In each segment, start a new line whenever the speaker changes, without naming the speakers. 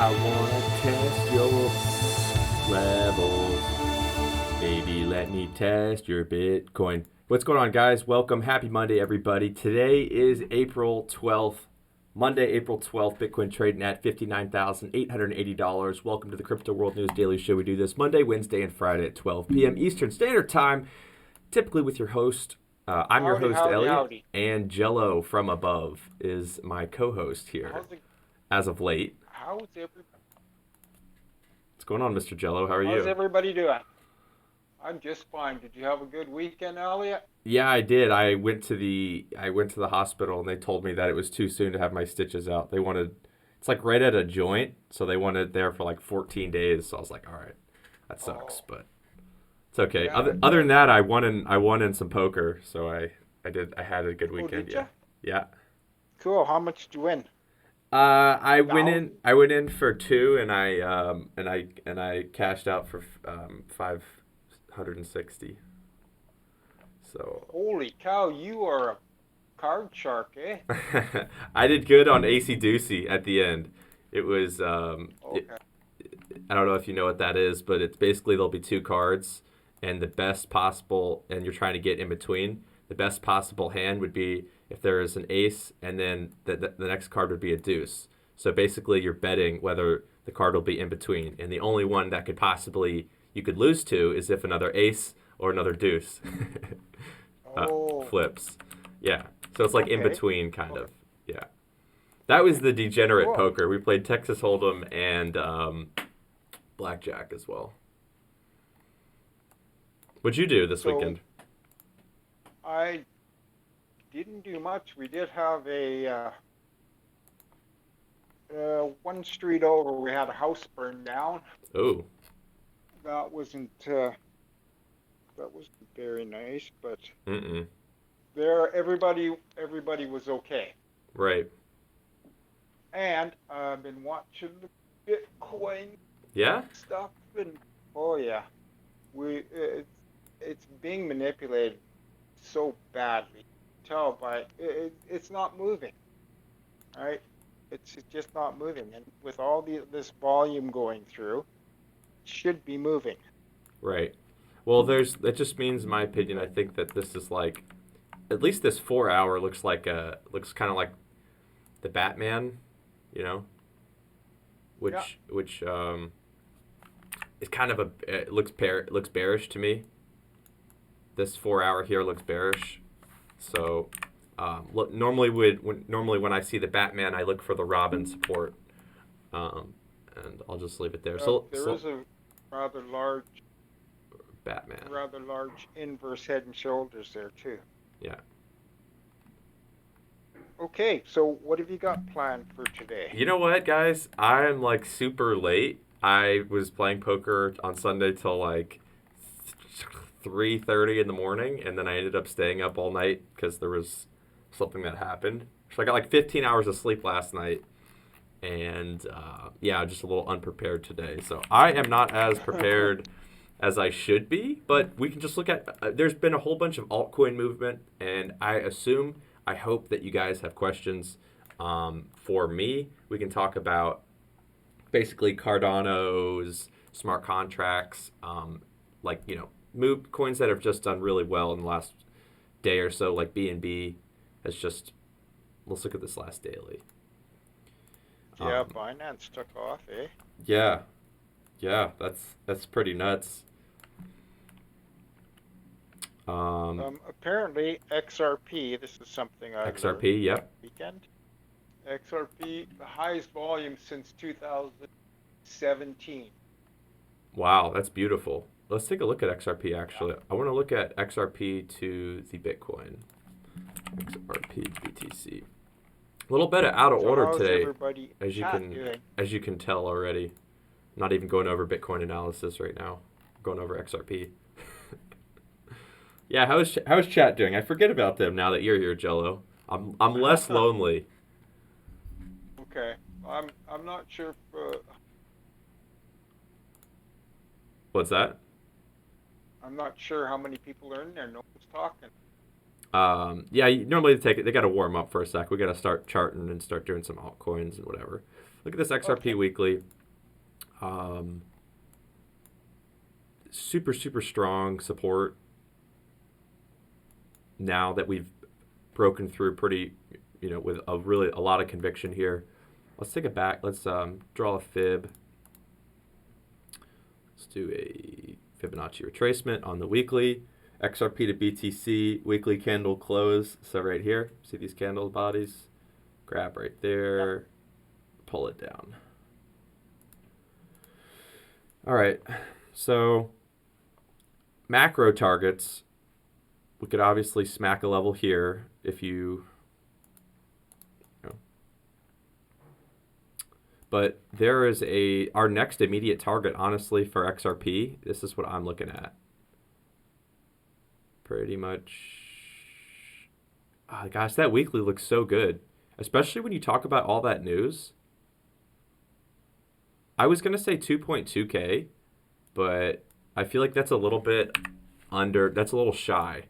I wanna test your levels. Baby, let me test your Bitcoin. What's going on, guys? Welcome. Happy Monday, everybody. Today is April 12th. Monday, April 12th. Bitcoin trading at $59,880. Welcome to the Crypto World News Daily Show. We do this Monday, Wednesday, and Friday at 12 p.m. Eastern Standard Time, typically with your host. I'm your host, Elliot, and Jello from above is my co-host here as of late.
How's everybody?
What's going on, Mr. Jello? How are you?
How's everybody doing? I'm just fine. Did you have a good weekend, Elliot?
Yeah, I did. I went to the hospital and they told me that it was too soon to have my stitches out. They wanted, it's like right at a joint, so they wanted it there for like 14 days. So I was like, all right, that sucks, but it's okay.
Yeah,
Other than that, I won in some poker, so I had a good weekend.
Did ya?
Yeah.
Cool. How much did you win?
I went in for 2, and I cashed out for 560. So
Holy cow! You are a card shark, eh?
I did good on AC Doocy at the end. It was
Okay.
I don't know if you know what that is, but it's basically there'll be 2 cards, and the best possible, and you're trying to get in between. The best possible hand would be if there is an ace, and then the next card would be a deuce. So basically, you're betting whether the card will be in between, and the only one that could possibly you could lose to is if another ace or another deuce flips. Yeah, so it's like in between, kind of. Yeah, that was the degenerate poker. We played Texas Hold'em and blackjack as well. What'd you do this weekend?
I didn't do much. We did have a one street over. We had a house burned down.
Oh.
That wasn't very nice, but everybody was okay.
Right.
And I've been watching the Bitcoin stuff, and it's being manipulated so badly. Tell by it's not moving, right? It's just not moving, and with all this volume going through, it should be moving.
Right. Well, that just means, in my opinion, I think that this is like, at least this 4 hour looks kind of like the Batman, you know, which is kind of it looks bearish to me. This 4 hour here looks bearish. So, normally when I see the Batman, I look for the Robin support, and I'll just leave it there.
There is a rather large
Batman,
rather large inverse head and shoulders there too.
Yeah.
Okay, so what have you got planned for today?
You know what, guys? I'm like super late. I was playing poker on Sunday till like 3:30 in the morning, and then I ended up staying up all night because there was something that happened. So I got like 15 hours of sleep last night, and just a little unprepared today. So I am not as prepared as I should be, but we can just look at, there's been a whole bunch of altcoin movement, and I hope that you guys have questions for me. We can talk about basically Cardano's smart contracts, move coins that have just done really well in the last day or so, like BNB has just, let's look at this last daily.
Yeah, Binance took off, eh?
Yeah, that's pretty nuts.
Apparently XRP, this is something I
XRP, yep.
Weekend. XRP, the highest volume since 2017.
Wow, that's beautiful. Let's take a look at XRP, actually. I want to look at XRP to the Bitcoin. XRP BTC. A little bit out of order today, as you can tell already. I'm not even going over Bitcoin analysis right now. I'm going over XRP. Yeah, how's chat doing? I forget about them now that you're here, Jello. I'm less lonely.
Okay, I'm not sure if,
What's that?
I'm not sure how many people are in there. No one's talking.
Normally they got to warm up for a sec. We got to start charting and start doing some altcoins and whatever. Look at this XRP weekly. Super, super strong support now that we've broken through pretty, with a lot of conviction here. Let's take it back. Let's draw a fib. Let's do a Fibonacci retracement on the weekly. XRP to BTC, weekly candle close. So right here, see these candle bodies? Grab right there,
Yep.
pull it down. All right, so macro targets, we could obviously smack a level here if but there is our next immediate target, honestly, for XRP. This is what I'm looking at. Pretty much. Oh, gosh, that weekly looks so good, especially when you talk about all that news. I was going to say 2.2K, but I feel like that's a little bit that's a little shy,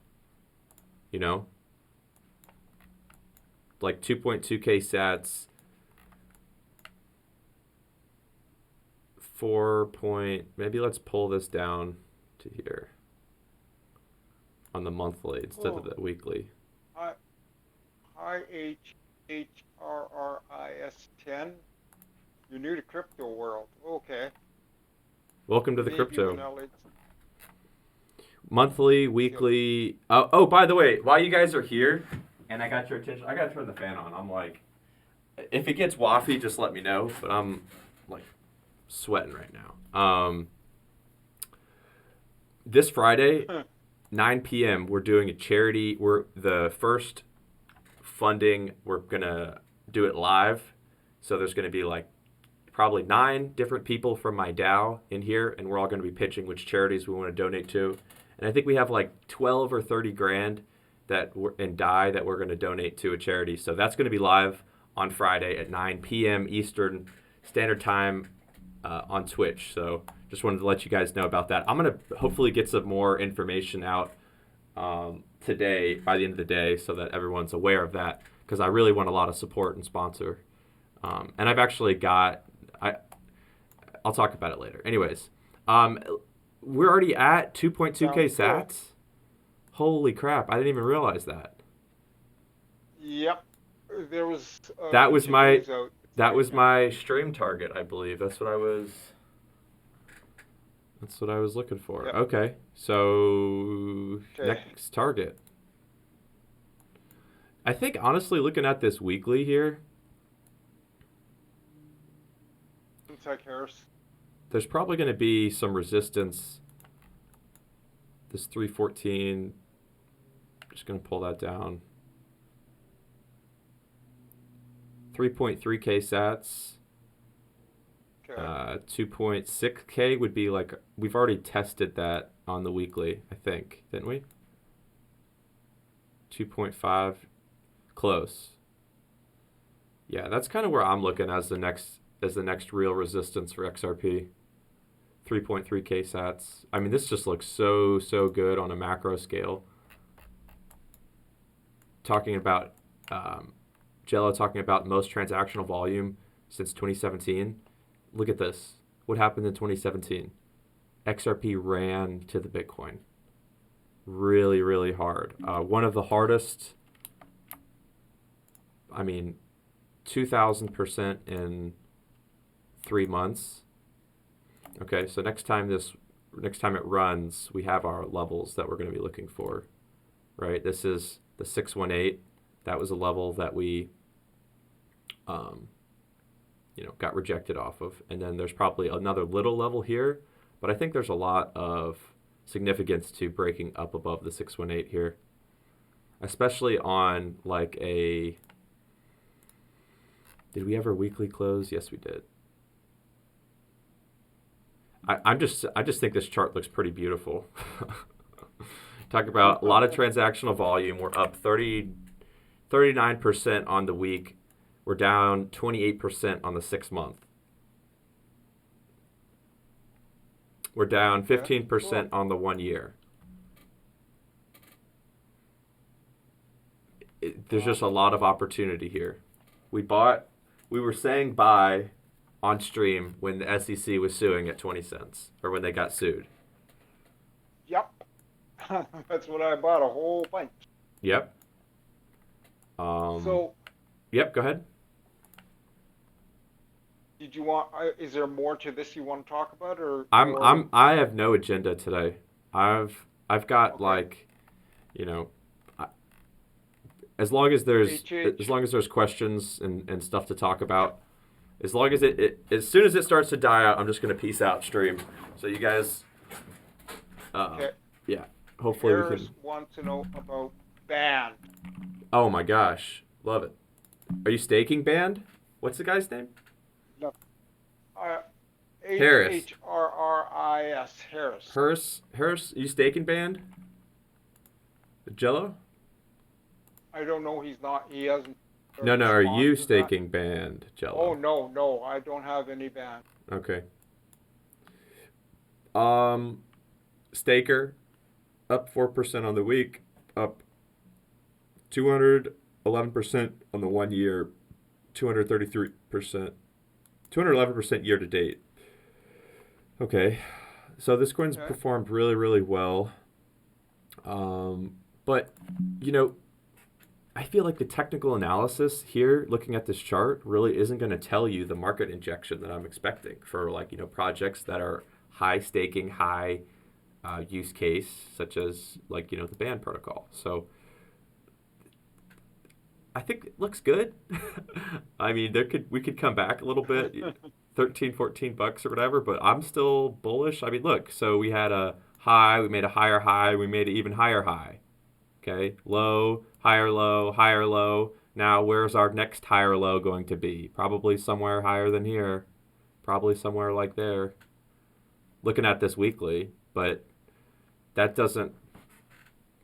like 2.2K sats, maybe let's pull this down to here on the monthly instead of the weekly.
Hi HRRIS10. You're new to crypto world. Okay.
Welcome to the
Maybe
crypto.
vanilla.
Monthly, weekly. Oh, by the way, while you guys are here and I got your attention, I got to turn the fan on. I'm like, if it gets wafty, just let me know. But I'm like sweating right now. This Friday, 9 p.m., we're doing a charity. We're the first funding. We're going to do it live. So there's going to be like probably 9 different people from my DAO in here, and we're all going to be pitching which charities we want to donate to. And I think we have like 12 or 30 grand in DAI that we're going to donate to a charity. So that's going to be live on Friday at 9 p.m. Eastern Standard Time on Twitch. So just wanted to let you guys know about that. I'm going to hopefully get some more information out today, by the end of the day, so that everyone's aware of that, because I really want a lot of support and sponsor. And I've actually I'll talk about it later. Anyways, we're already at 2.2K sats. Holy crap, I didn't even realize that.
Yep. There was
that was my stream target, I believe. That's what I was looking for. Yep. Okay. So next target. I think honestly, looking at this weekly here, there's probably going to be some resistance. This 314, just going to pull that down. 3.3K sats. 2.6K would be like, we've already tested that on the weekly, I think, didn't we? 2.5, close. Yeah, that's kind of where I'm looking as the next real resistance for XRP. 3.3K sats. I mean, this just looks so good on a macro scale. Talking about Jello talking about most transactional volume since 2017. Look at this. What happened in 2017? XRP ran to the Bitcoin. Really, really hard. One of the hardest. I mean, 2,000% in 3 months. Okay, so next time it runs, we have our levels that we're going to be looking for, right? This is the 618. That was a level that we, got rejected off of. And then there's probably another little level here, but I think there's a lot of significance to breaking up above the 618 here, especially on like a. Did we ever weekly close? Yes, we did. I just think this chart looks pretty beautiful. Talk about a lot of transactional volume. We're up 39% on the week. We're down 28% on the 6 month. We're down 15% on the 1 year. There's just a lot of opportunity here. We were saying buy on stream when the SEC was suing at 20 cents, or when they got sued.
Yep. That's what I bought, a whole bunch.
Yep.
So,
Yep. Go ahead.
did you want? Is there more to this you want to talk about, or?
I have no agenda today. I've got
Okay.
like, you know, I- as long as there's
HH.
questions and stuff to talk about, as long as as soon as it starts to die out, I'm just gonna peace out stream. So you guys,
Okay.
yeah, hopefully we
Harris
can.
wants to know about band.
Oh my gosh, love it. Are you staking band? What's the guy's name?
No.
Harris.
HHRRIS. Harris.
Harris, you staking band? Jello?
I don't know. He's not. He hasn't.
No, are you
responded to that.
staking band, Jello?
Oh no, I don't have any band.
Okay. Staker, up 4% on the week, up 211% on the 1 year, 233%, 211% year to date. Okay, so this coin's performed really, really well. But, you know, I feel like the technical analysis here, looking at this chart, really isn't going to tell you the market injection that I'm expecting for, like, you know, projects that are high staking, high use case, such as, like, you know, the band protocol. So I think it looks good. I mean, we could come back a little bit, 13, 14 bucks or whatever, but I'm still bullish. I mean, look, so we had a high, we made a higher high, we made an even higher high. Okay, low, higher low, higher low. Now, where's our next higher low going to be? Probably somewhere higher than here. Probably somewhere like there. Looking at this weekly, but that doesn't,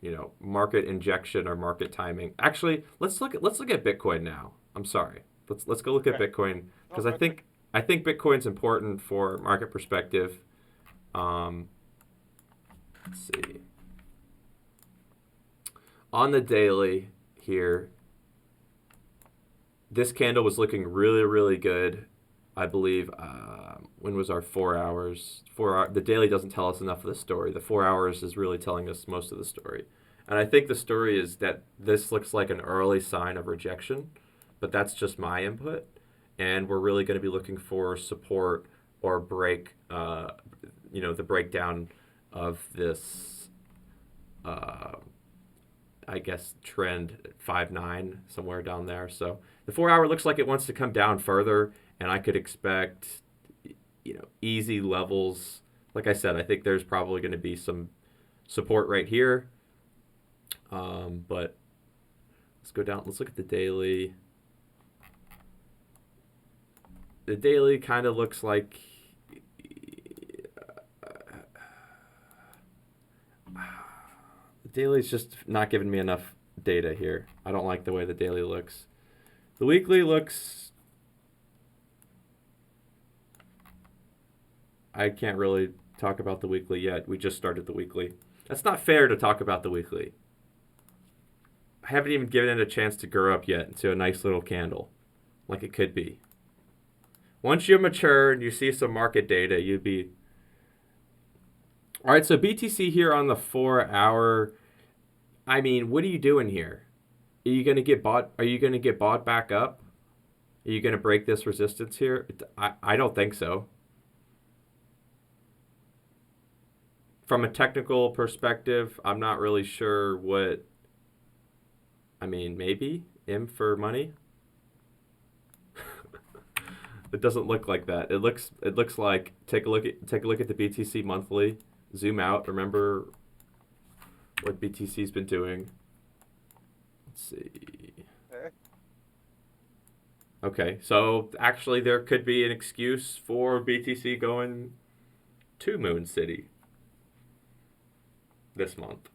you know, market injection or market timing. Actually, let's look at Bitcoin now. I'm sorry. Let's go look at Bitcoin, because I think Bitcoin's important for market perspective. Let's see. On the daily here, this candle was looking really, really good. I believe, when was our 4 hours? The daily doesn't tell us enough of the story. The 4 hours is really telling us most of the story. And I think the story is that this looks like an early sign of rejection, but that's just my input. And we're really going to be looking for support or break, you know, the breakdown of this, I guess, trend 5.9, somewhere down there. So the 4 hour looks like it wants to come down further, and I could expect, you know, easy levels. Like I said, I think there's probably going to be some support right here. But let's go down. Let's look at the daily. The daily kind of looks like the daily's just not giving me enough data here. I don't like the way the daily looks. The weekly looks, I can't really talk about the weekly yet. We just started the weekly. That's not fair to talk about the weekly. I haven't even given it a chance to grow up yet into a nice little candle, like it could be. Once you mature and you see some market data, you'd be... All right, so BTC here on the 4 hour. I mean, what are you doing here? Are you going to get bought? Are you going to get bought back up? Are you going to break this resistance here? I don't think so. From a technical perspective, I'm not really sure what... I mean, maybe M for money. It doesn't look like that. It looks like, take a look at the BTC monthly. Zoom out. Remember what BTC's been doing. Let's see. Okay, so actually there could be an excuse for BTC going to Moon City this month.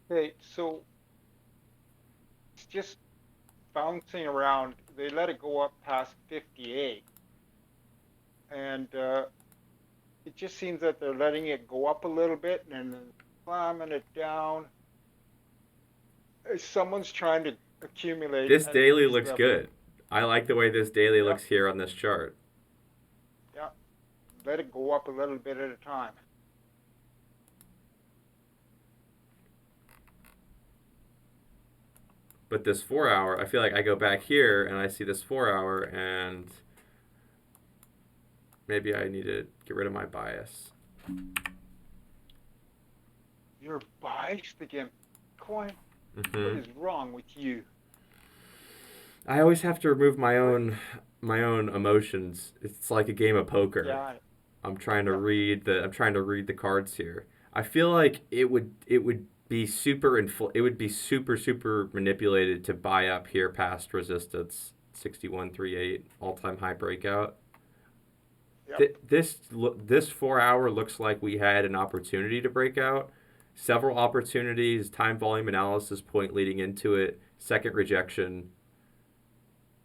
Okay, so it's just bouncing around. They let it go up past 58. And it just seems that they're letting it go up a little bit and then slamming it down. Someone's trying to accumulate.
This daily looks good. I like the way this daily
Yeah.
looks here on this chart.
Yeah. Let it go up a little bit at a time.
But this 4 hour, I feel like I go back here and I see this 4 hour, and maybe I need to get rid of my bias.
You're biased again. Coin, what
Hmm.
is wrong with you?
I always have to remove my own emotions. It's like a game of poker.
Yeah.
I'm trying to
Yeah.
read the cards here. I feel like it would be it would be super manipulated to buy up here past resistance 6138 all-time high breakout.
Yep.
This 4 hour looks like we had an opportunity to break out. Several opportunities, time volume analysis point leading into it, second rejection,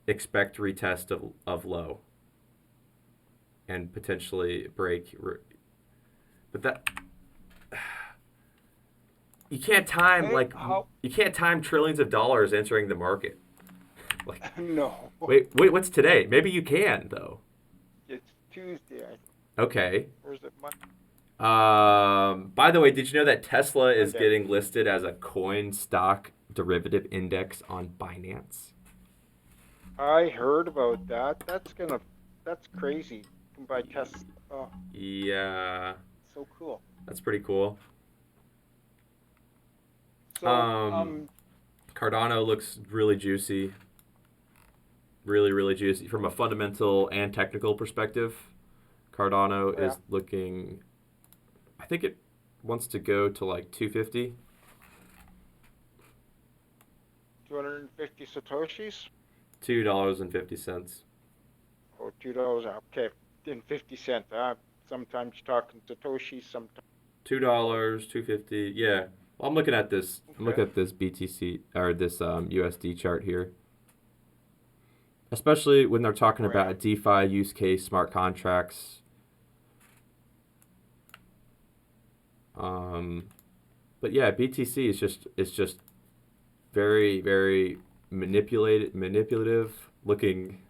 expect retest of low, and potentially break. But that you can't time
Hey, how?
you can't time trillions of dollars entering the market. Like,
No.
wait, what's today? Maybe you can though.
It's Tuesday.
Okay.
Or is it Monday?
By the way, did you know that Tesla is
Monday.
getting listed as a coin stock derivative index on Binance?
I heard about that. That's crazy. You can buy Tesla. Oh,
Yeah,
so cool.
that's pretty cool.
So,
Cardano looks really juicy. Really juicy from a fundamental and technical perspective. Cardano
yeah,
is looking, I think it wants to go to like 250.
250 Satoshis?
$2.50.
Or $2. Okay, then 50 cents. Sometimes you're talking Satoshis, sometimes.
$2, 250. Yeah. Well, I'm looking at this. I'm
Okay.
looking at this BTC or this USD chart here. Especially when they're talking
Oh,
about
yeah.
a DeFi use case, smart contracts. But yeah, BTC is just very manipulative, looking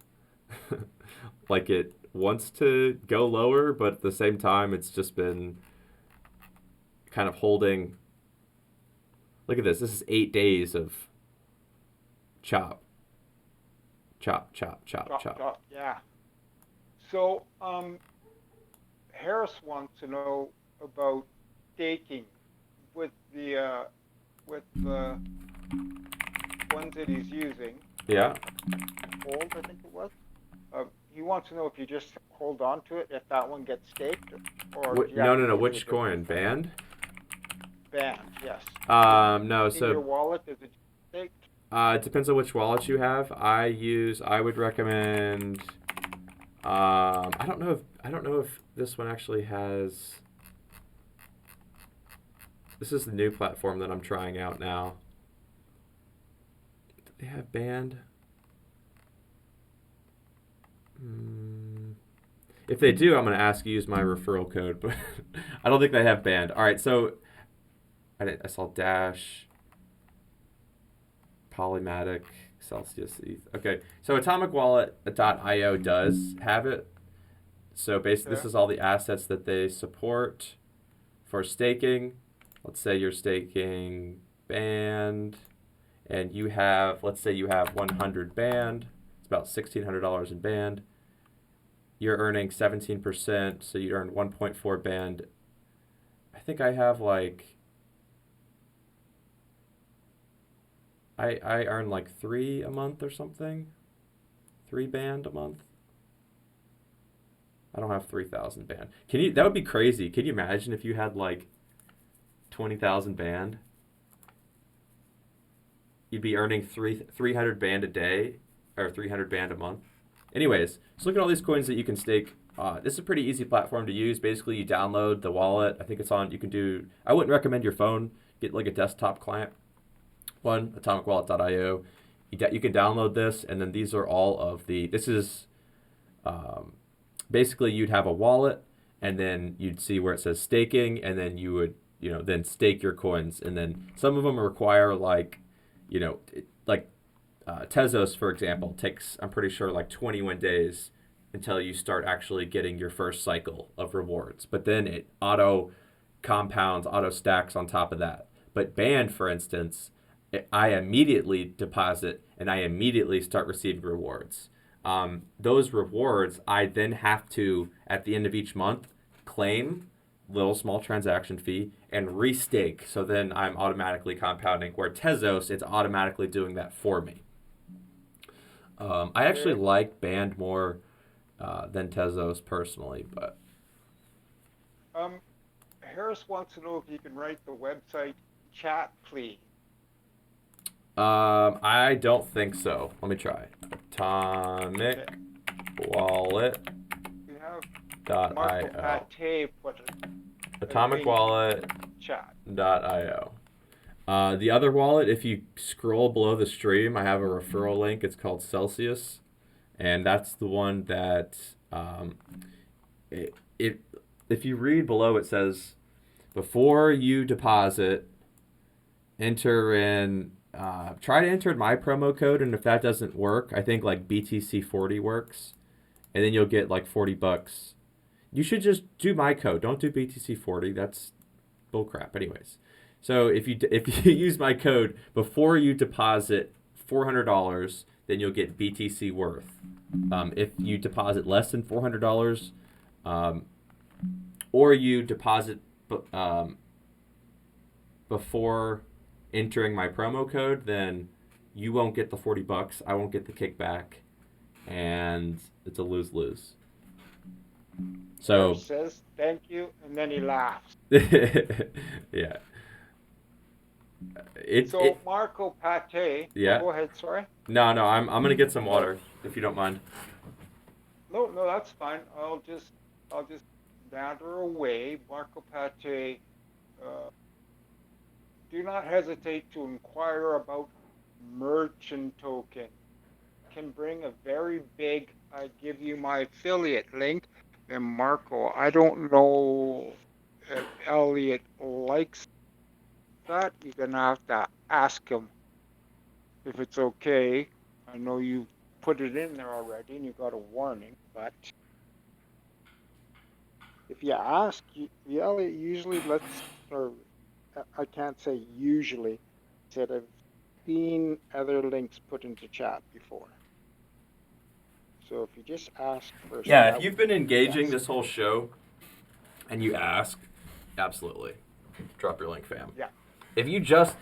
like it wants to go lower, but at the same time, it's just been kind of holding. Look at this. This is 8 days of chop.
Chop. Yeah. So, Harris wants to know about staking with the ones that he's using.
Yeah.
Hold, I think it was. He wants to know if you just hold on to it if that one gets staked, or do you have to
No.
go to a
Which
different
coin? Band?
band? Yes.
No.
In your
So
wallet, is it staked?
it depends on which wallet you have. I would recommend. I don't know if this one actually has. This is the new platform that I'm trying out now. Do they have band? If they do, I'm going to ask you to use my referral code, but I don't think they have band. All right, so I saw Dash, Polymatic, Celsius ETH. Okay, so AtomicWallet.io does have it. So basically, this
Okay.
is all the assets that they support for staking. Let's say you're staking band, and let's say you have 100 band. It's about $1,600 in band. You're earning 17%, so you earn 1.4 band. I think I have like I earn like 3 a month or something. 3 band a month. I don't have 3,000 band. That would be crazy. Can you imagine if you had like 20,000 band? You'd be earning 300 band a day or 300 band a month. Anyways, so look at all these coins that you can stake. This is a pretty easy platform to use. Basically, you download the wallet. I think it's on. You can do. I wouldn't recommend your phone. Get like a desktop client. One, atomicwallet.io. You can download this, and then these are all of the. This is basically you'd have a wallet, and then you'd see where it says staking, and then you would then stake your coins, and then some of them require like Tezos, for example, takes, I'm pretty sure, like 21 days until you start actually getting your first cycle of rewards. But then it auto compounds, auto stacks on top of that. But Band, for instance, I immediately deposit and I immediately start receiving rewards. Those rewards, I then have to, at the end of each month, claim little small transaction fee and restake. So then I'm automatically compounding. Where Tezos, it's automatically doing that for me. I actually like Band more than Tezos personally, but
Harris wants to know if you can write the website chat, please.
I don't think so. Let me try. Atomic Wallet.
We have
Dot
Marco
io.
Pate put it.
Atomic Wallet.
Chat.
.io. The other wallet, if you scroll below the stream, I have a referral link. It's called Celsius, and that's the one that if you read below, it says before you deposit, enter in. Try to enter my promo code, and if that doesn't work, I think like BTC40 works, and then you'll get like $40. You should just do my code. Don't do BTC40. That's bullcrap. Anyways, so if you use my code before you deposit $400, then you'll get BTC worth. If you deposit less than $400, or you deposit before entering my promo code, then you won't get the $40. I won't get the kickback, and it's a lose-lose. So
He says thank you, and then he laughs.
yeah.
Marco Pate.
Yeah.
Go ahead. Sorry.
No, I'm gonna get some water if you don't mind.
No, that's fine. I'll just banter away. Marco Pate. Do not hesitate to inquire about merchant token. Can bring a very big. I give you my affiliate link. And Marco, I don't know if Elliot likes that. You're gonna have to ask him if it's okay. I know you put it in there already and you got a warning, but if you ask, Elliot usually lets, or I can't say usually, said I've seen other links put into chat before. So if you just ask first.
Yeah, if you've been engaging this whole show and you ask, absolutely. Drop your link, fam.
Yeah.
If you just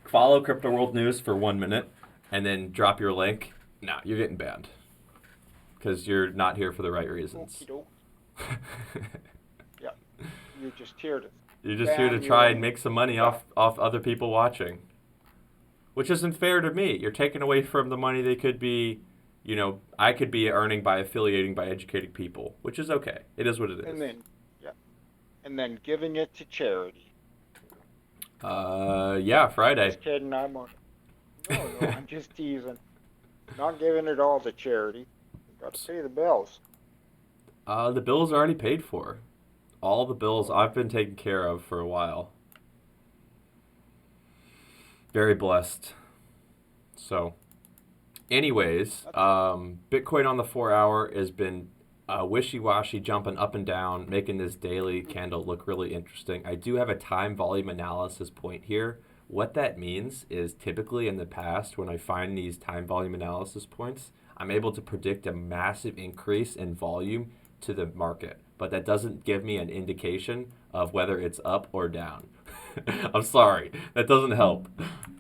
follow Crypto World News for 1 minute and then drop your link, nah, you're getting banned. Because you're not here for the right reasons.
Yeah. You're just here to...
You're just here to try and make some money off other people watching. Which isn't fair to me. You're taking away from the money they could be... You know, I could be earning by affiliating, by educating people, which is okay. It is what it is.
And then giving it to charity.
Yeah, Friday.
Just kidding, I'm just teasing. Not giving it all to charity. Got to pay the bills.
The bills are already paid for. All the bills I've been taken care of for a while. Very blessed. So... Anyways, Bitcoin on the 4 hour has been wishy-washy, jumping up and down, making this daily candle look really interesting. I do have a time volume analysis point here. What that means is typically in the past, when I find these time volume analysis points, I'm able to predict a massive increase in volume to the market. But that doesn't give me an indication of whether it's up or down. I'm sorry, that doesn't help.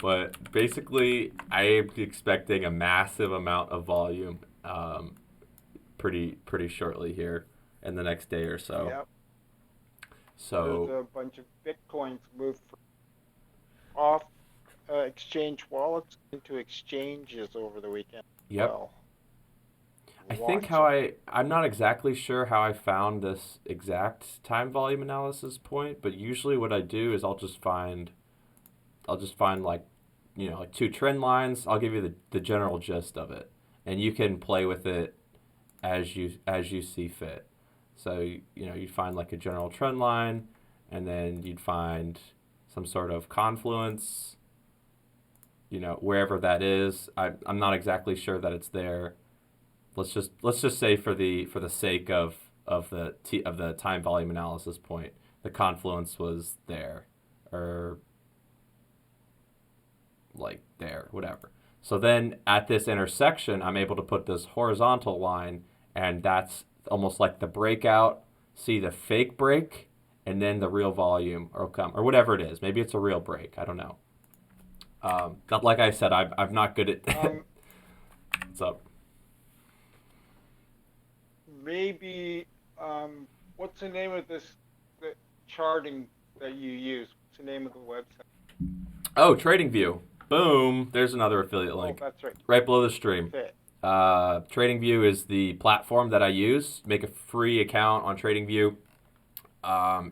But basically, I am expecting a massive amount of volume pretty shortly here in the next day or so.
Yep.
So
there's a bunch of Bitcoins moved off exchange wallets into exchanges over the weekend.
Yep.
Well,
I think I'm not exactly sure how I found this exact time volume analysis point, but usually what I do is I'll just find like, you know, like 2 trend lines. I'll give you the general gist of it, and you can play with it as you see fit. So, you know, you'd find like a general trend line, and then you'd find some sort of confluence, wherever that is. I'm not exactly sure that it's there. Let's just say for the sake of the time volume analysis point, the confluence was there, or like there, whatever. So then at this intersection, I'm able to put this horizontal line, and that's almost like the breakout. See the fake break, and then the real volume or come, or whatever it is. Maybe it's a real break. I don't know. Like I said, I'm not good at. What's up?
Maybe, what's the name of the charting that you use? What's the name of the website?
Oh, TradingView. Boom. There's another affiliate link.
Oh, that's right.
Right below the stream.
Okay.
TradingView is the platform that I use. Make a free account on TradingView.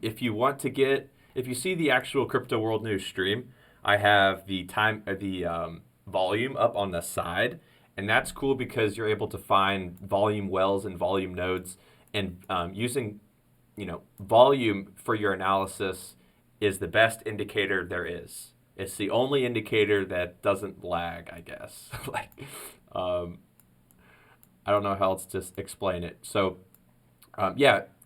If you see the actual Crypto World News stream, I have the volume up on the side, and that's cool because you're able to find volume wells and volume nodes, and using, volume for your analysis is the best indicator there is. It's the only indicator that doesn't lag, I guess. I don't know how else to explain it. So,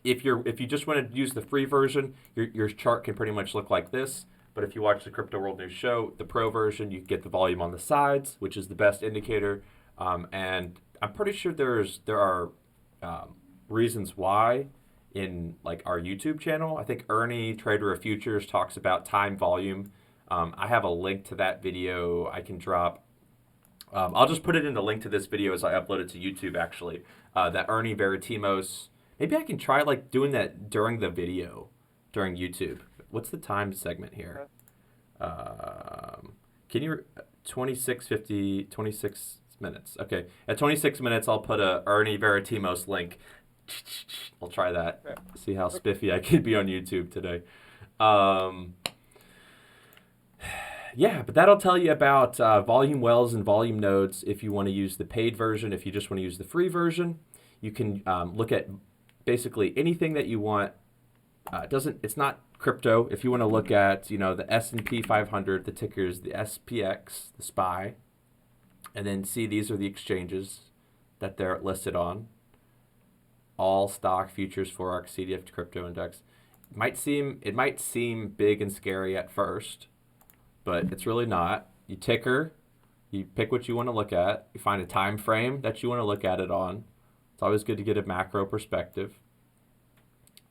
if you just want to use the free version, your chart can pretty much look like this. But if you watch the Crypto World News show, the pro version, you get the volume on the sides, which is the best indicator. And I'm pretty sure there are reasons why in like our YouTube channel. I think Ernie, Trader of Futures, talks about time volume. I have a link to that video I can drop. I'll just put it in the link to this video as I upload it to YouTube, actually. That Ernie Veritimos. Maybe I can try like doing that during the video, during YouTube. What's the time segment here? Can you 26 minutes? Okay, at 26 minutes, I'll put a Ernie Veritimos link. I'll try that. See how spiffy I can be on YouTube today. Yeah, but that'll tell you about volume wells and volume nodes if you want to use the paid version. If you just want to use the free version, you can look at basically anything that you want. It's not crypto. If you want to look at, the S&P 500, the ticker is the SPX, the SPY, and then see these are the exchanges that they're listed on. All stock, futures, forex, CDF, crypto index. It might seem big and scary at first, but it's really not. You ticker, you pick what you want to look at, you find a time frame that you want to look at it on. It's always good to get a macro perspective.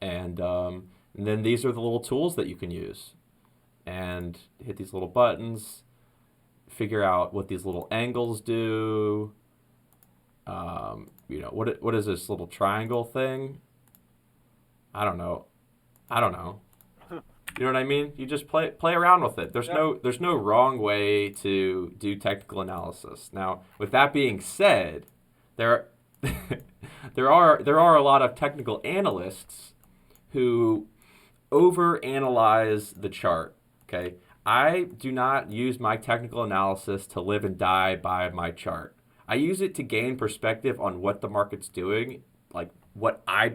And then these are the little tools that you can use. And hit these little buttons, figure out what these little angles do. What is this little triangle thing? I don't know. You know what I mean? You just play around with it. There's no wrong way to do technical analysis. Now, with that being said, there are a lot of technical analysts who overanalyze the chart. Okay, I do not use my technical analysis to live and die by my chart. I use it to gain perspective on what the market's doing, like what I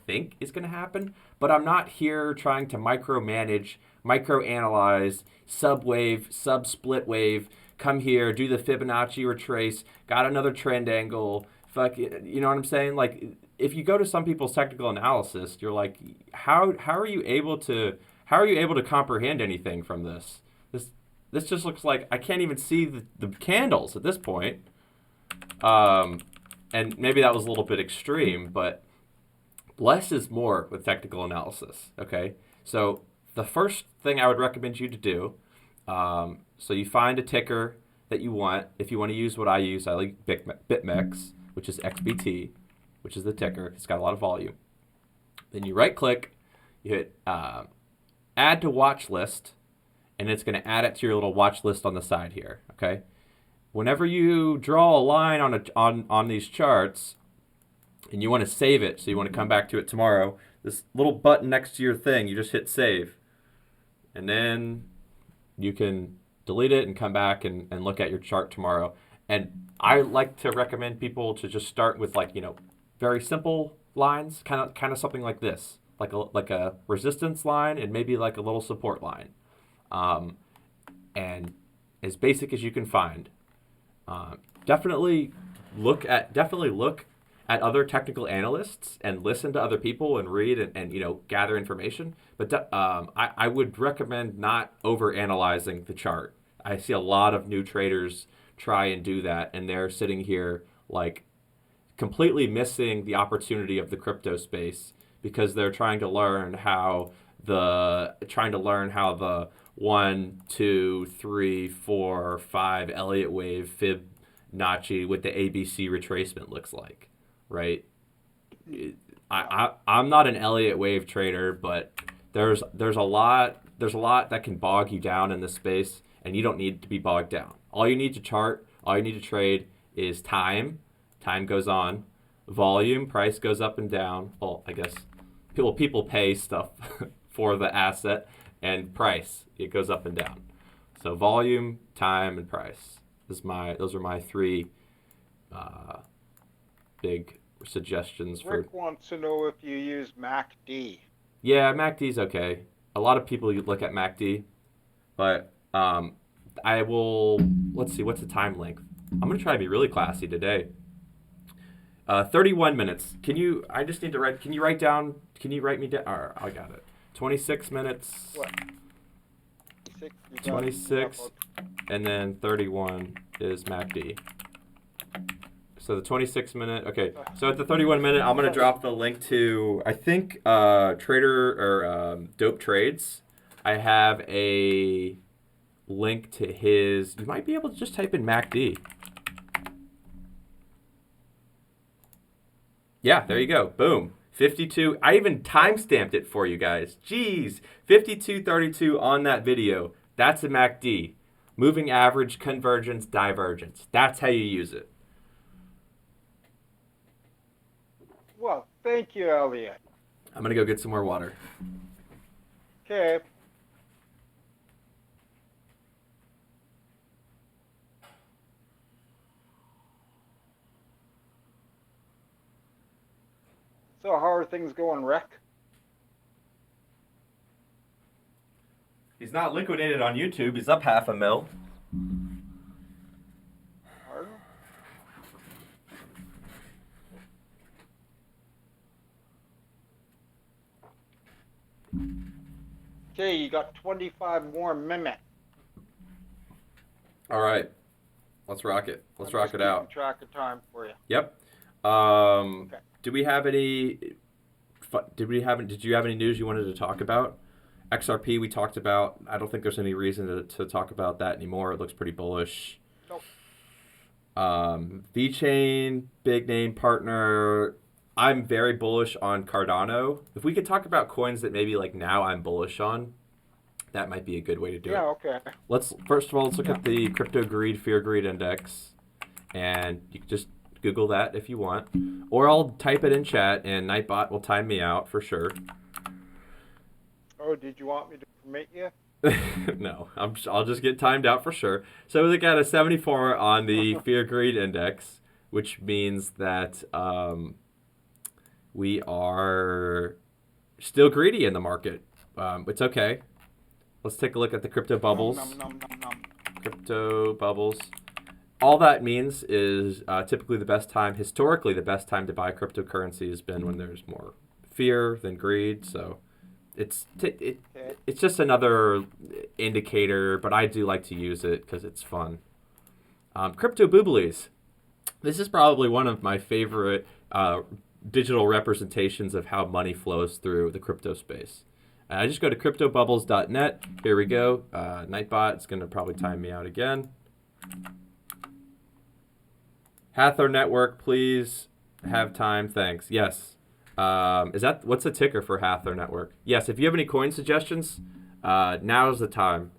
think is going to happen. But I'm not here trying to micromanage, microanalyze, subwave, sub-split wave, come here, do the Fibonacci retrace, got another trend angle, fuck, you know what I'm saying? Like, if you go to some people's technical analysis, you're like, how are you able to comprehend anything from this? This just looks like I can't even see the candles at this point. And maybe that was a little bit extreme, but less is more with technical analysis, okay? So the first thing I would recommend you to do, so you find a ticker that you want. If you want to use what I use, I like BitMEX, which is XBT, which is the ticker. It's got a lot of volume. Then you right-click, you hit Add to Watch List, and it's going to add it to your little watch list on the side here, okay? Whenever you draw a line on these charts, and you want to save it, so you want to come back to it tomorrow, this little button next to your thing, you just hit save. And then you can delete it and come back and look at your chart tomorrow. And I like to recommend people to just start with very simple lines, kind of something like this, like a resistance line and maybe like a little support line. And as basic as you can find. Definitely look at other technical analysts and listen to other people and read and gather information. But I would recommend not over analyzing the chart. I see a lot of new traders try and do that, and they're sitting here like completely missing the opportunity of the crypto space because they're trying to learn how the 1, 2, 3, 4, 5 Elliott wave Fibonacci with the ABC retracement looks like, right? I'm not an Elliott wave trader, but there's a lot that can bog you down in this space, and you don't need to be bogged down. All you need to trade is time. Time goes on, volume, price goes up and down. Well, I guess people pay stuff for the asset, and price, it goes up and down. So volume, time, and price. Those are my three big suggestions.
Rick wants to know if you use MACD.
Yeah, MACD's okay. A lot of people look at MACD, but I will. Let's see, what's the time length? I'm gonna try to be really classy today. 31 minutes. Can you write me down? I got it. 26 minutes.
What?
26, and then 31 is MACD. So the 26 minute. Okay. So at the 31 minute, I'm gonna drop the link to I think Trader or Dope Trades. I have a link to his. You might be able to just type in MACD. Yeah, there you go. Boom. 52. I even timestamped it for you guys. Jeez. 52:32 on that video. That's a MACD. Moving average, convergence, divergence. That's how you use it.
Well, thank you, Elliot.
I'm going to go get some more water.
Okay. So how are things going, Rick?
He's not liquidated on YouTube. He's up $500,000.
Pardon? Okay, you got 25 more minutes.
All right. Let's rock it. Let's rock it out.
Track of time for you.
Yep.
Okay.
Did you have any news you wanted to talk about? XRP we talked about. I don't think there's any reason to talk about that anymore. It looks pretty bullish.
Nope.
VeChain, big name partner. I'm very bullish on Cardano. If we could talk about coins that maybe like now I'm bullish on, that might be a good way to do it.
Yeah, okay.
Let's look at the crypto fear greed index, and you can just Google that if you want, or I'll type it in chat and Nightbot will time me out for sure.
Oh, did you want me to permit you?
No, I'll just get timed out for sure. So we got a 74 on the fear greed index, which means that we are still greedy in the market. It's okay. Let's take a look at the crypto bubbles. Crypto bubbles. All that means is typically historically the best time to buy cryptocurrency has been when there's more fear than greed. So it's just another indicator, but I do like to use it because it's fun. Crypto booblies. This is probably one of my favorite digital representations of how money flows through the crypto space. I just go to cryptobubbles.net. Here we go. Nightbot is going to probably time me out again. Hathor Network, please have time. Thanks. Yes. What's the ticker for Hathor Network? Yes. If you have any coin suggestions, now's the time.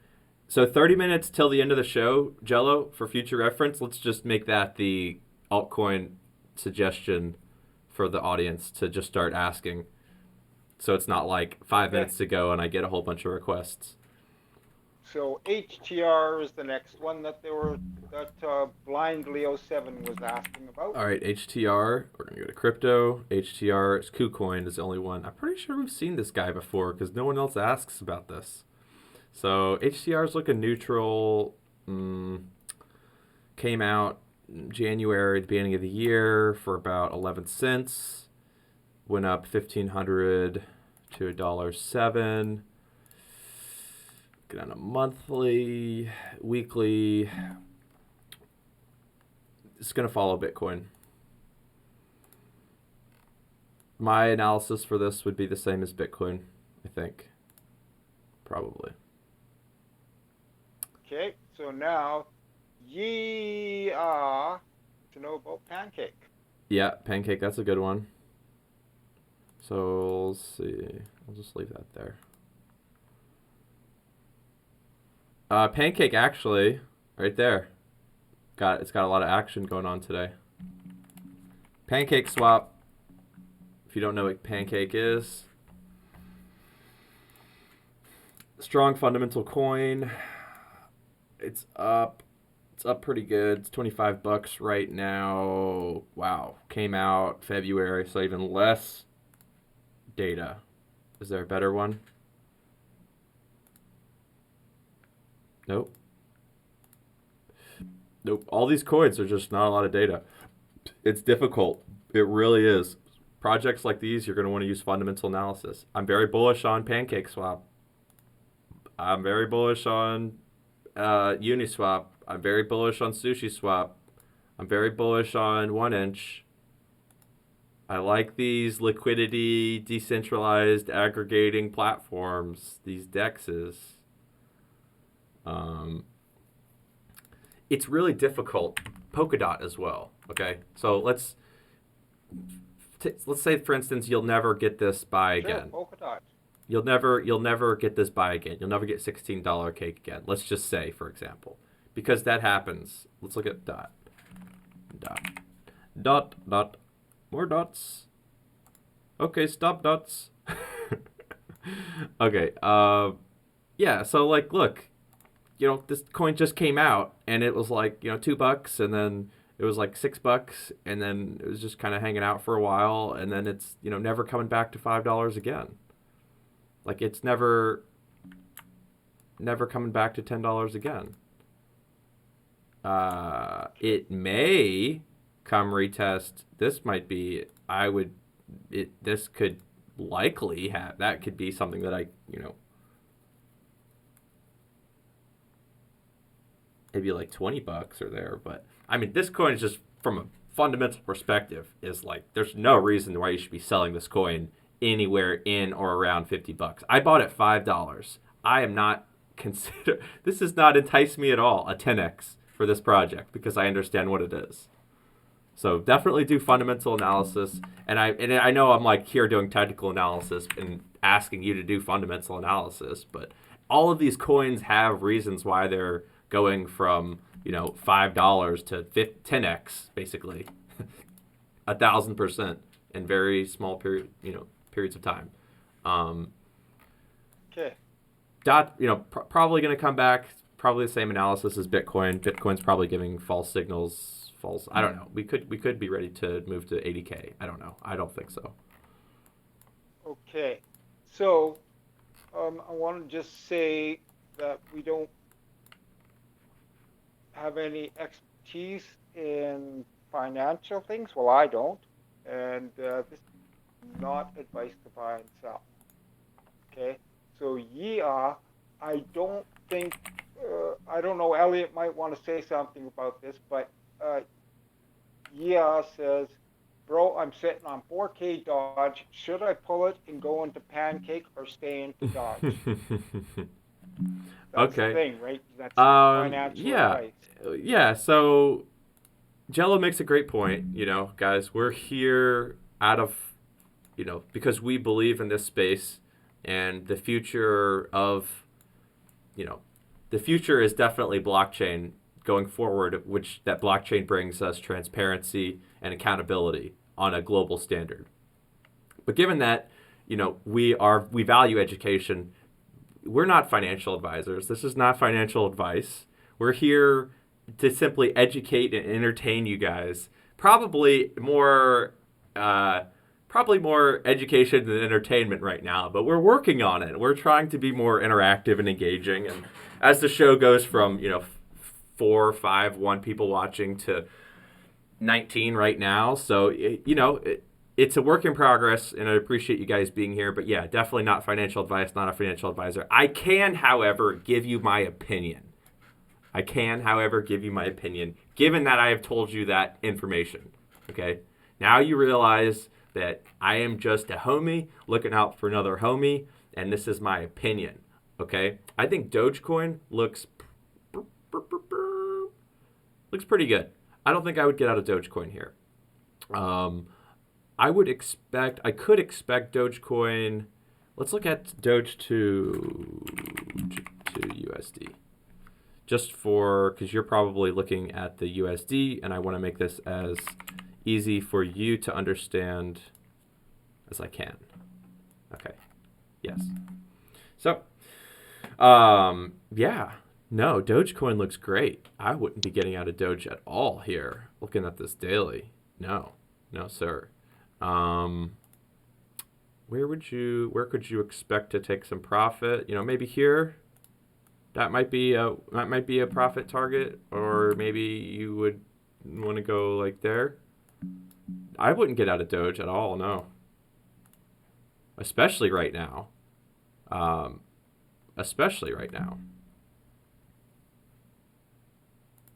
So 30 minutes till the end of the show, Jello, for future reference. Let's just make that the altcoin suggestion for the audience to just start asking. So it's not like 5 minutes to go and I get a whole bunch of requests.
So HTR is the next one that Blindly07 was asking about.
All right, HTR. We're going to go to crypto. HTR. KuCoin is the only one. I'm pretty sure we've seen this guy before because no one else asks about this. So HTR is looking neutral. Came out in January, the beginning of the year, for about 11 cents. Went up 1,500 to $1.07. Get on a monthly, weekly. It's going to follow Bitcoin. My analysis for this would be the same as Bitcoin, I think. Probably.
Okay, so now ye are to know about Pancake.
Yeah, Pancake, that's a good one. So, let's see. I'll just leave that there. Pancake, actually, right there. It's got a lot of action going on today. Pancake swap. If you don't know what Pancake is, strong fundamental coin. It's up pretty good. It's $25 right now. Wow. Came out February, so even less data. Is there a better one? Nope. All these coins are just not a lot of data. It's difficult. It really is. Projects like these, you're going to want to use fundamental analysis. I'm very bullish on Pancake Swap. I'm very bullish on Uniswap. I'm very bullish on Sushi Swap. I'm very bullish on 1inch. I like these liquidity, decentralized aggregating platforms, these DEXs. It's really difficult. Polkadot as well. Okay, so let's say, for instance, you'll never get this buy again.
Polkadot.
You'll never get this buy again. You'll never get $16 cake again. Let's just say, for example, because that happens. Let's look at dot. More dots. Okay, stop dots. Okay. Yeah. So like, look, this coin just came out and it was like $2, and then it was like $6, and then it was just kind of hanging out for a while, and then it's never coming back to $5 again. Like it's never coming back to $10 again. It may come retest. This might be. This could likely have. That could be something that I maybe like $20 or there. But I mean, this coin is just from a fundamental perspective is like there's no reason why you should be selling this coin anywhere in or around $50. I bought it $5. I am not this does not entice me at all, a 10x for this project, because I understand what it is. So definitely do fundamental analysis, and I know I'm like here doing technical analysis and asking you to do fundamental analysis, but all of these coins have reasons why they're going from $5 to 10x basically, 1,000% in very small periods of time.
Okay.
Probably going to come back. Probably the same analysis as Bitcoin. Bitcoin's probably giving false signals. I don't know. We could be ready to move to 80K. I don't know. I don't think so.
Okay. So I want to just say that we don't have any expertise in financial things. Well, I don't. And this is not advice to buy and sell. Okay? So I don't think, I don't know, Elliot might want to say something about this, but says, bro, I'm sitting on 4K Dodge. Should I pull it and go into Pancake or stay into Dodge? That's
okay.
The thing, right? That's financial advice.
Yeah, so Jello makes a great point. Guys, we're here out of, because we believe in this space, and the future of, the future is definitely blockchain going forward, which that blockchain brings us transparency and accountability on a global standard. But given that, we value education, we're not financial advisors. This is not financial advice. We're here to simply educate and entertain you guys. Probably more education than entertainment right now, but we're working on it. We're trying to be more interactive and engaging. And as the show goes from, 4, 5, 1 people watching to 19 right now. So, it's a work in progress, and I appreciate you guys being here. But yeah, definitely not financial advice, not a financial advisor. I can, however, give you my opinion. Given that I have told you that information. Okay? Now you realize that I am just a homie looking out for another homie, and this is my opinion. Okay? I think Dogecoin looks pretty good. I don't think I would get out of Dogecoin here. I could expect Dogecoin. Let's look at Doge to USD. Just because you're probably looking at the USD, and I want to make this as easy for you to understand as I can. Okay. Yes. So, yeah. No, Dogecoin looks great. I wouldn't be getting out of Doge at all here, looking at this daily. No, sir. Where could you expect to take some profit? Maybe here. That might be a profit target, or maybe you would want to go like there. I wouldn't get out of Doge at all, no. Especially right now.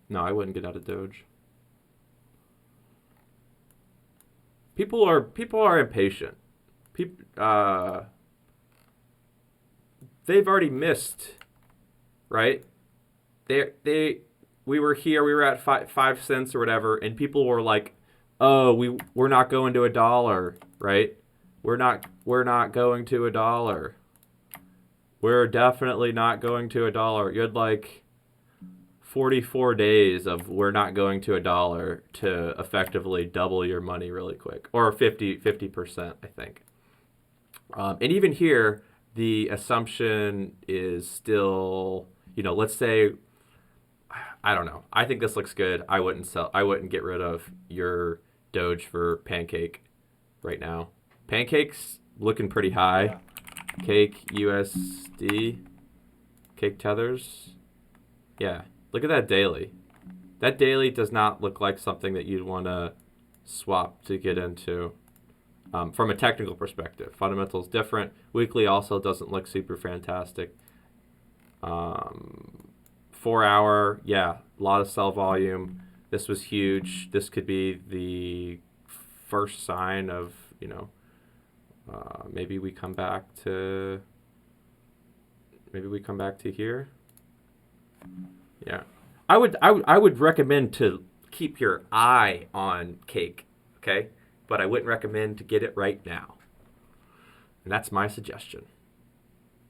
No, I wouldn't get out of Doge. People are impatient. They've already missed, right? We were here, we were at 5 cents or whatever, and people were like, "Oh, we're not going to $1, right? We're not going to $1. We're definitely not going to $1." You had like 44 days of we're not going to $1 to effectively double your money really quick, or 50%, I think. And even here, the assumption is still, let's say, I don't know. I think this looks good. I wouldn't get rid of your Doge for Pancake right now. Pancake's looking pretty high.
Yeah.
Cake USD. Cake tethers. Yeah. Look at that daily. That daily does not look like something that you'd want to swap to get into from a technical perspective. Fundamentals different. Weekly also doesn't look super fantastic. 4 hour, yeah, a lot of sell volume. This was huge. This could be the first sign of, maybe we come back to here. Yeah, I would recommend to keep your eye on Cake, okay? But I wouldn't recommend to get it right now. And that's my suggestion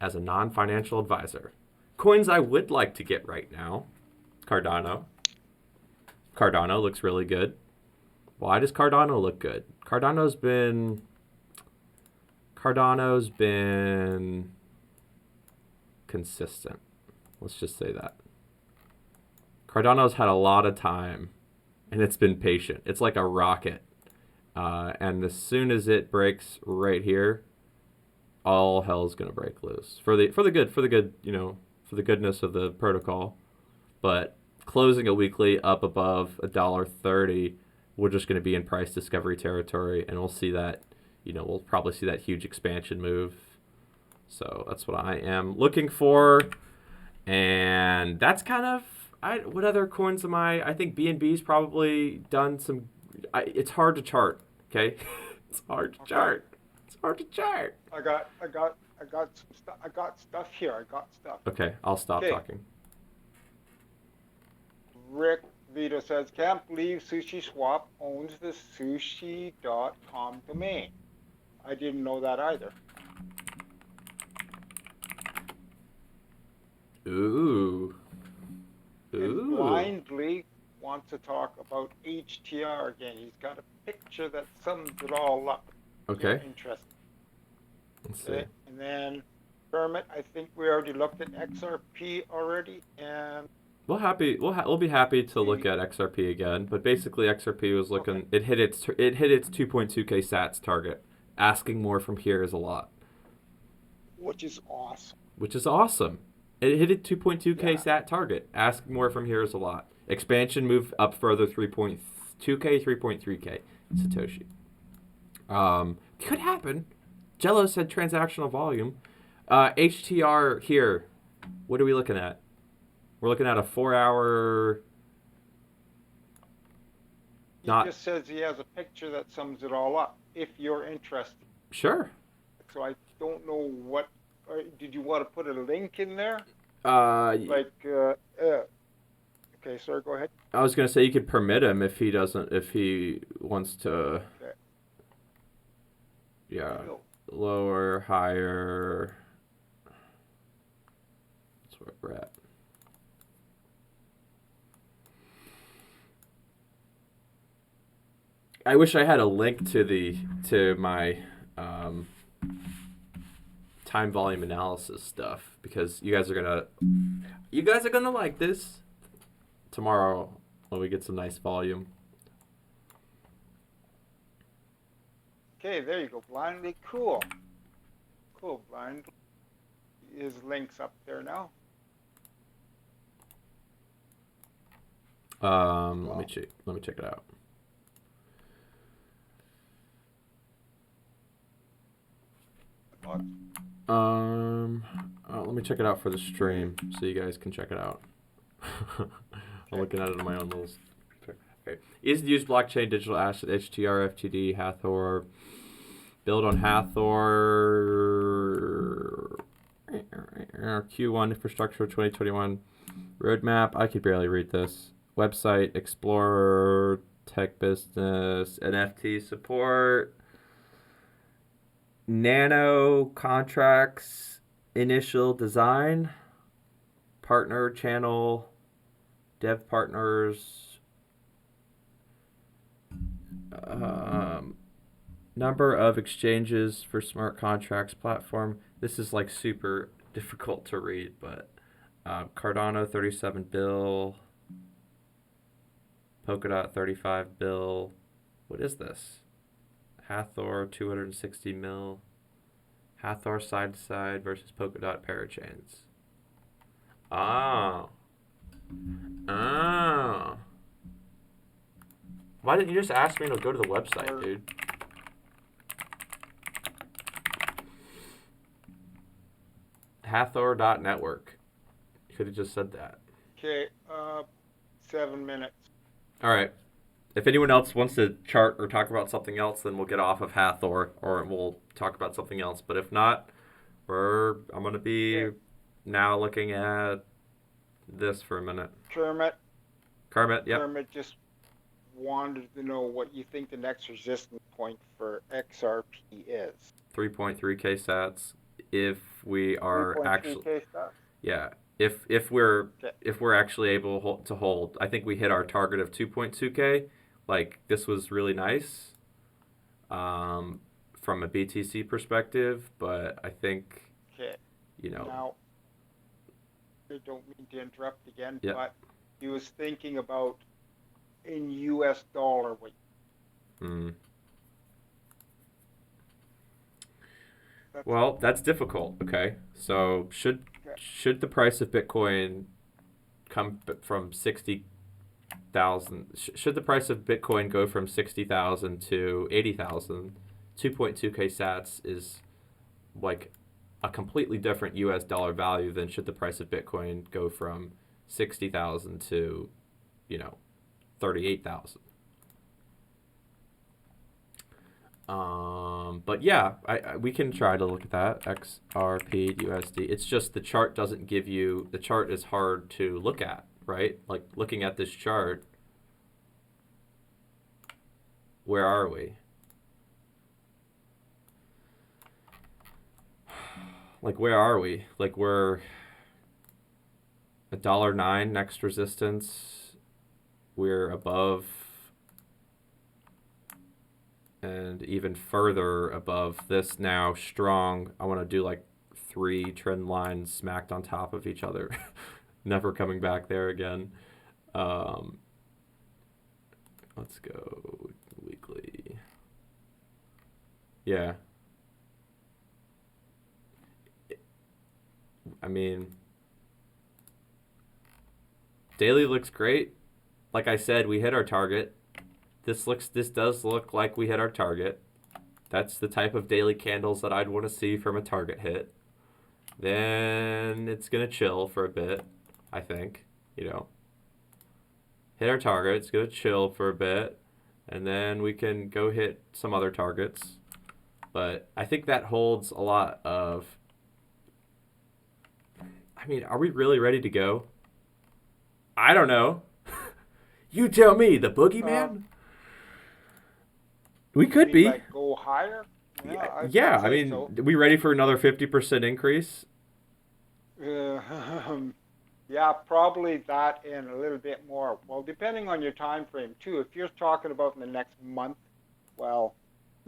as a non-financial advisor. Coins I would like to get right now. Cardano. Cardano looks really good. Why does Cardano look good? Cardano's been consistent. Let's just say that. Cardano's had a lot of time, and it's been patient. It's like a rocket. And as soon as it breaks right here, all hell's gonna break loose for the goodness of the protocol. But closing a weekly up above $1.30, we're just gonna be in price discovery territory, and we'll see that. We'll probably see that huge expansion move. So that's what I am looking for, and that's kind of. What other coins am I? I think BNB's probably done some. It's hard to chart. Okay, it's hard to chart. It's hard to chart.
I got some stuff. I got stuff here. I got stuff.
Okay, I'll stop talking.
Rick Vito says, "Can't believe Sushi Swap owns the sushi.com domain. I didn't know that either."
Ooh.
And blindly wants to talk about HTR again. He's got a picture that sums it all up.
Okay.
Interesting.
Let's see.
And then Kermit, I think we already looked at XRP already, and
we'll be happy to look at XRP again. But basically, XRP was looking. Okay. It hit its 2.2k sats target. Asking more from here is a lot.
Which is awesome.
It hit a 2.2K
Yeah.
sat target. Ask more from here is a lot. Expansion move up further 3.2K, 3.3K. Satoshi. Could happen. Jello said transactional volume. HTR here. What are we looking at? We're looking at a 4-hour.
He just says he has a picture that sums it all up. If you're interested.
Sure.
So I don't know what. Did you want to put a link in there? Okay, sorry. Go ahead.
I was gonna say you could permit him if he wants to.
Okay.
Yeah. Lower, higher. That's where we're at. I wish I had a link to my time volume analysis stuff, because you guys are gonna like this tomorrow when we get some nice volume.
Okay, there you go. Blindly cool. Cool, blind. His link's up there now.
Let me check it out. Let me check it out for the stream so you guys can check it out. I'm looking at it on my own little. Okay. Easy to use blockchain, digital asset, HTR, FTD, Hathor. Build on Hathor. Q1 infrastructure 2021 roadmap. I could barely read this. Website, Explorer, tech business, NFT support. Nano contracts, initial design, partner channel, dev partners, number of exchanges for smart contracts platform. This is like super difficult to read, but Cardano 37 bill, Polkadot 35 bill. What is this? Hathor 260 mil. Hathor side to side versus Polkadot parachains. Oh. Why didn't you just ask me to go to the website, dude? Hathor.network. You could have just said that.
Okay, 7 minutes.
All right. If anyone else wants to chart or talk about something else, then we'll get off of Hathor, or we'll talk about something else. But if not, I'm going to be now looking at this for a minute.
Kermit,
yep.
Kermit just wanted to know what you think the next resistance point for XRP is.
3.3K sats. If we are
3.3K
actually,
stuff.
yeah. If we're actually able to hold, I think we hit our target of 2.2K. Like, this was really nice from a BTC perspective, but I think,
Now, I don't mean to interrupt again, but he was thinking about in US dollar.
Well, that's difficult. Okay, so should the price of Bitcoin come from 60,000? Should the price of Bitcoin go from 60,000 to 80,000? 2.2K sats is like a completely different US dollar value than should the price of Bitcoin go from 60,000 to 38,000. But yeah, we can try to look at that. XRP USD. It's just the chart doesn't give you, the chart is hard to look at, right? Like, looking at this chart, where are we? Like, where are we? Like, we're $1.09 next resistance. We're above, and even further above this now, strong. I want to do like 3 trend lines smacked on top of each other. Never coming back there again. Let's go weekly. Yeah. I mean, Daily looks great. Like I said, we hit our target. This does look like we hit our target. That's the type of daily candles that I'd want to see from a target hit. Then it's going to chill for a bit, I think. Hit our target. It's going to chill for a bit. And then we can go hit some other targets. But I think that holds a lot of... I mean, are we really ready to go? I don't know. You tell me, the boogeyman? We could be.
Like go higher?
Yeah,
I'd
I
say
mean,
so.
we ready for another 50% increase?
Yeah, probably that and a little bit more. Well, depending on your time frame too. If you're talking about in the next month, well,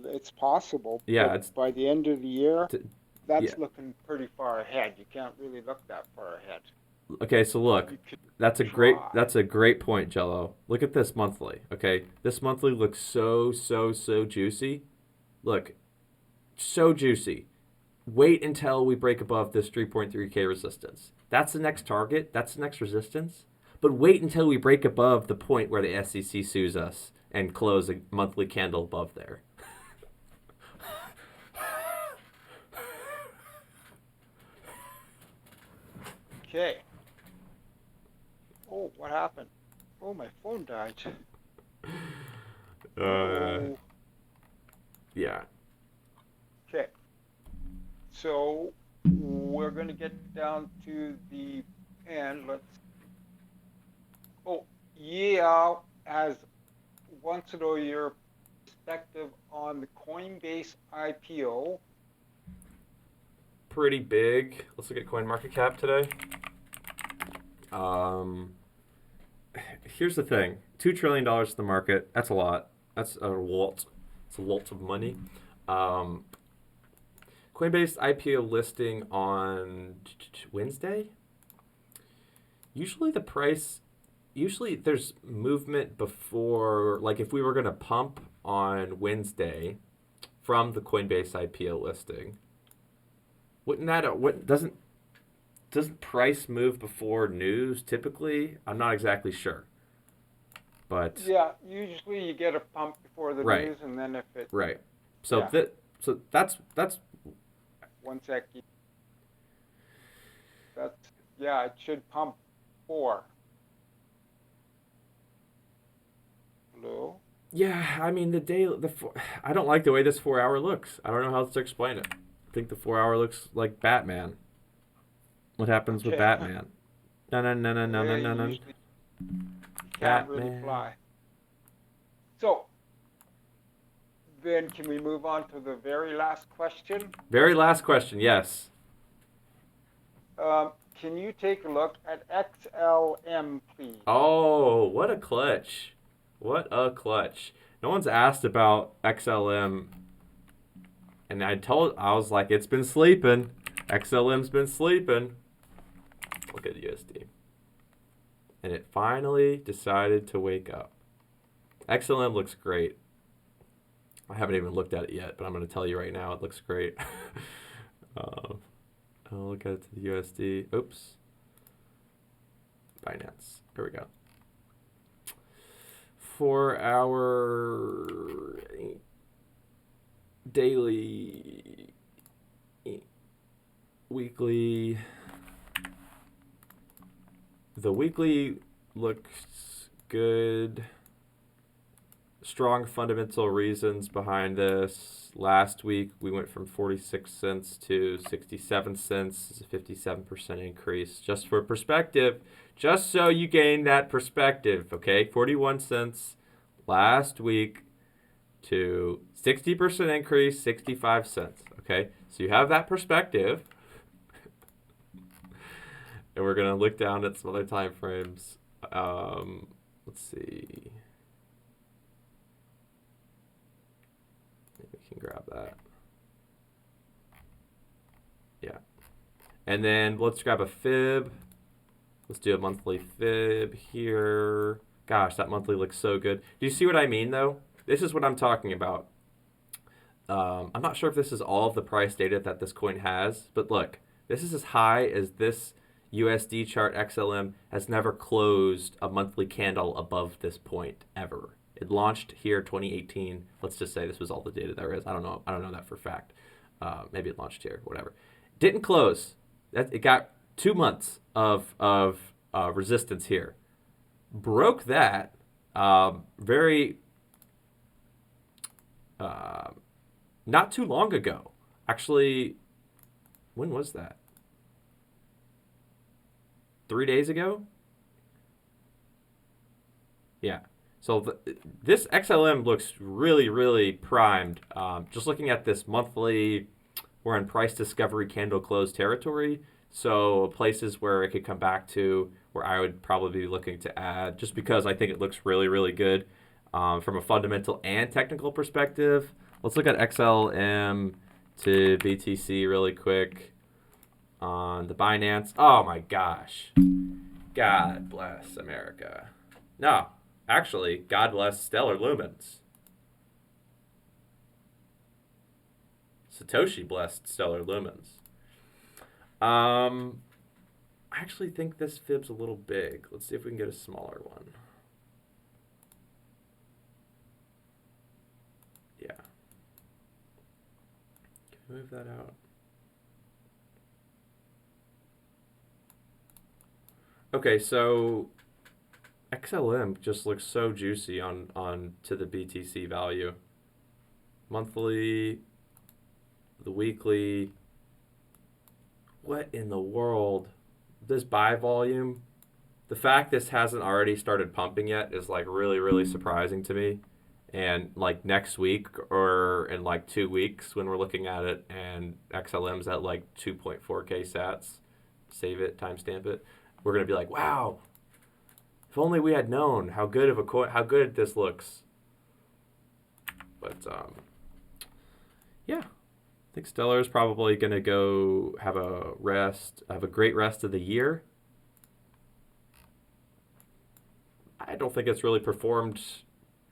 it's possible.
Yeah,
but
it's
by the end of the year,
yeah.
that's looking pretty far ahead. You can't really look that far ahead.
Okay, so look,
You could
that's a
try.
great point, Jello. Look at this monthly. Okay, this monthly looks so juicy. Look, so juicy. Wait until we break above this 3.3K resistance. That's the next target. That's the next resistance. But wait until we break above the point where the SEC sues us and close a monthly candle above there.
Okay. Oh, what happened? Oh, my phone died. Oh.
Yeah.
Okay. So we're going to get down to the end. Oh, yeah, as wants to know your perspective on the Coinbase IPO.
Pretty big. Let's look at CoinMarketCap today. Here's the thing: $2 trillion in the market. That's a lot. That's a lot. It's a lot of money. Coinbase IPO listing on Wednesday. Usually there's movement before, like if we were going to pump on Wednesday from the Coinbase IPO listing. Doesn't price move before news typically? I'm not exactly sure. But
yeah, usually you get a pump before the
right.
news, and then if it
Right. So
yeah.
That's
1 sec. It should pump 4. Hello?
yeah, I mean I don't like the way this 4 hour looks. I don't know how else to explain it. I think the 4 hour looks like Batman. What happens with
Okay.
Batman? No.
Yeah, you usually can't really
Batman.
fly. So then can we move on to the very last question?
Very last question, yes.
Can you take a look at XLM, please?
Oh, what a clutch. What a clutch. No one's asked about XLM. And I was like, it's been sleeping. XLM's been sleeping. Look at USD. And it finally decided to wake up. XLM looks great. I haven't even looked at it yet, but I'm going to tell you right now, it looks great. I'll look at it to the USD. Oops. Binance. Here we go. 4 hour daily, weekly. The weekly looks good. Strong fundamental reasons behind this. Last week we went from 46 cents to 67 cents. It's a 57% increase. Just for perspective, just so you gain that perspective, okay? 41 cents last week to 60% increase, 65 cents, okay? So you have that perspective. And we're going to look down at some other time frames. Let's see. We can grab that. Yeah. And then let's grab a fib. Let's do a monthly fib here. Gosh, that monthly looks so good. Do you see what I mean, though? This is what I'm talking about. I'm not sure if this is all of the price data that this coin has, but look, this is as high as this. USD chart XLM has never closed a monthly candle above this point ever. It launched here 2018. Let's just say this was all the data there is. I don't know that for a fact. Maybe it launched here, whatever. Didn't close. It got 2 months of resistance here. Broke that very not too long ago. Actually, when was that? 3 days ago? Yeah. So this XLM looks really, really primed. Just looking at this monthly, we're in price discovery candle close territory. So places where it could come back to where I would probably be looking to add, just because I think it looks really, really good from a fundamental and technical perspective. Let's look at XLM to BTC really quick on the Binance. Oh my gosh. God bless America. No, actually, God bless Stellar Lumens. Satoshi blessed Stellar Lumens. I actually think this fib's a little big. Let's see if we can get a smaller one. Yeah. Can we move that out? Okay, so XLM just looks so juicy on to the BTC value. Monthly, the weekly. What in the world? This buy volume, the fact this hasn't already started pumping yet is like really, really surprising to me. And like next week or in like 2 weeks when we're looking at it and XLM's at like 2.4K sats, save it, timestamp it, we're going to be like, wow, if only we had known how good of a coin, how good this looks. But yeah, I think Stellar is probably going to go have a great rest of the year. I don't think it's really performed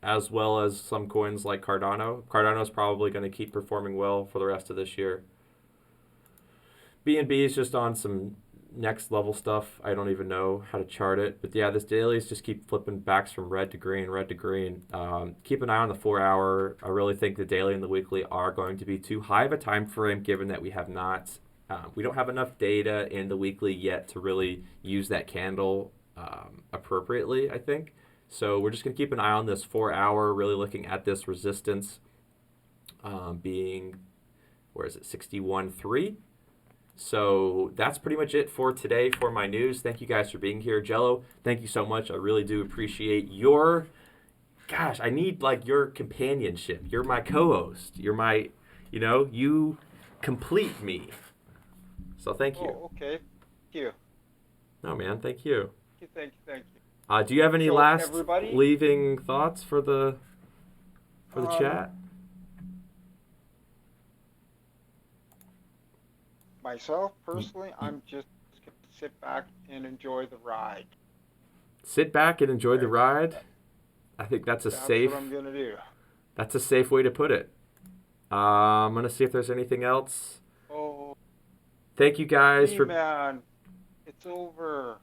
as well as some coins like Cardano. Cardano is probably going to keep performing well for the rest of this year. BNB is just on some next level stuff. I don't even know how to chart it. But yeah, this dailies just keep flipping backs from red to green, red to green. Keep an eye on the 4 hour. I really think the daily and the weekly are going to be too high of a time frame given that we don't have enough data in the weekly yet to really use that candle appropriately, I think. So we're just going to keep an eye on this 4 hour, really looking at this resistance being, where is it, 61.3. So that's pretty much it for today for my news. Thank you guys for being here. Jello, thank you so much. I really do appreciate your, gosh, I need like your companionship. You're my co-host. You're my, you complete me. So thank you.
Oh, okay. Thank you.
No, man, thank you.
Thank you.
Do you have any last leaving thoughts for the chat?
Myself, personally, I'm just going to sit back and enjoy the ride.
Sit back and enjoy the ride? I think that's
what I'm going to do.
That's a safe way to put it. I'm going to see if there's anything else.
Oh.
Thank you guys for...
man, it's over.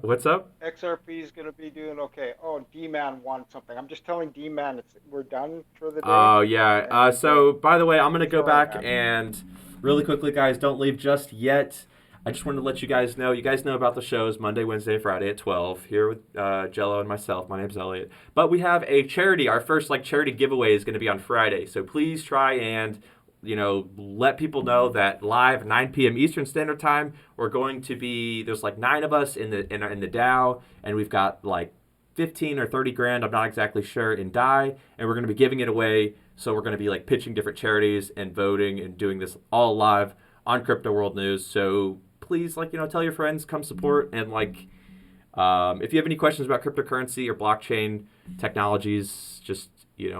What's up?
XRP is going to be doing okay. Oh, D-Man won something. I'm just telling D-Man we're done for the day.
Oh, yeah. So, by the way, I'm going to go back and really quickly, guys, don't leave just yet. I just wanted to let you guys know. You guys know about the shows Monday, Wednesday, Friday at 12 here with Jello and myself. My name's Elliot. But we have a charity. Our first charity giveaway is going to be on Friday. So please try and let people know that live 9 p.m. Eastern Standard Time, we're going to be, there's 9 of us in the DAO, and we've got 15 or 30 grand, I'm not exactly sure, in DAI, and we're going to be giving it away. So we're going to be pitching different charities and voting and doing this all live on Crypto World News. So please, tell your friends, come support, and if you have any questions about cryptocurrency or blockchain technologies, just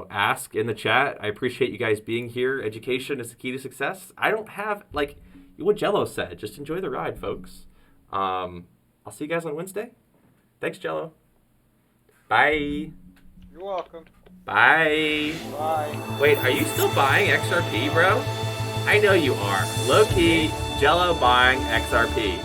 ask in the chat. I appreciate you guys being here. Education is the key to success. I don't have, what Jello said. Just enjoy the ride, folks. I'll see you guys on Wednesday. Thanks, Jello. Bye.
You're welcome.
Bye.
Bye.
Wait, are you still buying XRP, bro? I know you are. Low-key, Jello buying XRP.